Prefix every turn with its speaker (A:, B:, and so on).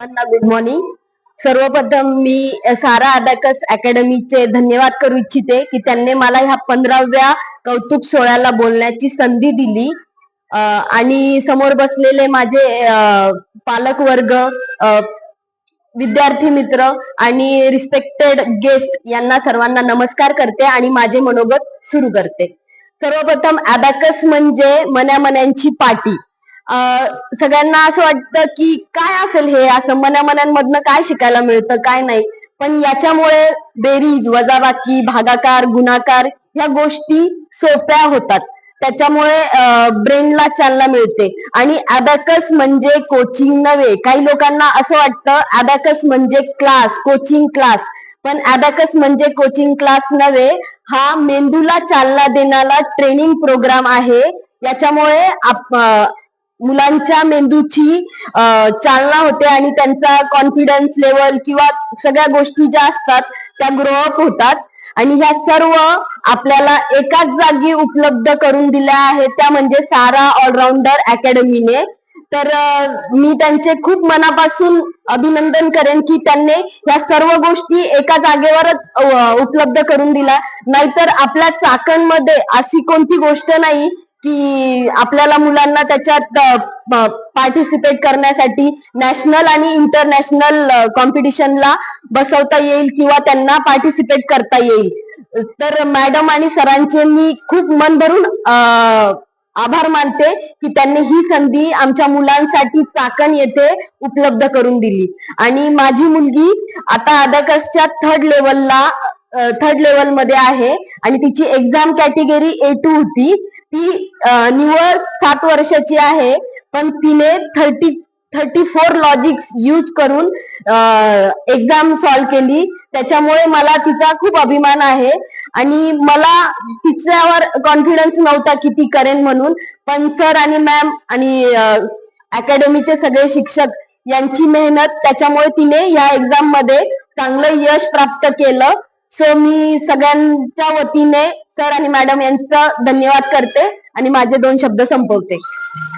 A: Good morning. सर्वप्रथम मी सारा abacus अकॅडमीचे धन्यवाद करू इच्छिते की त्यांनी मला ह्या 15व्या कौतुक सोहळ्याला बोलण्याची संधी दिली. आणि समोर बसलेले माझे पालक वर्ग, विद्यार्थी मित्र आणि रिस्पेक्टेड गेस्ट यांना सर्वांना नमस्कार करते आणि माझे मनोगत सुरू करते. सर्वप्रथम अबॅकस म्हणजे मन्यांची पाटी. सगळ्यांना असं वाटतं की काय असेल हे, असं मन्यांमधनं काय शिकायला मिळतं काय नाही, पण याच्यामुळे बेरीज, वजाबाकी, भागाकार, गुणाकार ह्या गोष्टी सोप्या होतात. त्याच्यामुळे ब्रेनला चालना मिळते. आणि अबॅकस म्हणजे कोचिंग नव्हे. काही लोकांना असं वाटतं अबॅकस म्हणजे क्लास, कोचिंग क्लास, पण अबॅकस म्हणजे कोचिंग क्लास नव्हे. हा मेंदूला चालना देणारा ट्रेनिंग प्रोग्राम आहे. याच्यामुळे मुलांच्या मेंदूची चालना होते आणि त्यांचा कॉन्फिडन्स लेवल किंवा सगळ्या गोष्टी ज्या असतात त्या ग्रोअप होतात. आणि ह्या सर्व आपल्याला एकाच जागी उपलब्ध करून दिल्या आहेत, त्या म्हणजे सारा ऑलराऊंडर अकॅडमीने. तर मी त्यांचे खूप मनापासून अभिनंदन करेन की त्यांनी ह्या सर्व गोष्टी एका जागेवरच उपलब्ध करून दिल्या. नाहीतर आपल्या चाकणमध्ये अशी कोणती गोष्ट नाही की आपल्याला मुलांना त्याच्यात पार्टिसिपेट करण्यासाठी नॅशनल आणि इंटरनॅशनल कॉम्पिटिशनला बसवता येईल किंवा त्यांना पार्टिसिपेट करता येईल. तर मॅडम आणि सरांचे मी खूप मन भरून आभार मानते की त्यांनी ही संधी आमच्या मुलांसाठी चाकण येथे उपलब्ध करून दिली. आणि माझी मुलगी आता अबॅकसच्या थर्ड लेवल मध्ये आहे आणि तिची एक्झाम कॅटेगरी A2 होती. ती निव्वळ 7 वर्षाची आहे, पण तिने 34 लॉजिक्स यूज करून एक्झाम सॉल्व्ह केली. त्याच्यामुळे मला तिचा खूप अभिमान आहे. आणि मला तिच्यावर कॉन्फिडन्स नव्हता की ती करेन म्हणून, पण सर आणि मॅम आणि अकॅडमीचे सगळे शिक्षक यांची मेहनत, त्याच्यामुळे तिने या एक्झाम मध्ये चांगलं यश प्राप्त केलं. सो मी सगळ्यांच्या वतीने सर आणि मॅडम यांचा धन्यवाद करते आणि माझे 2 शब्द संपवते.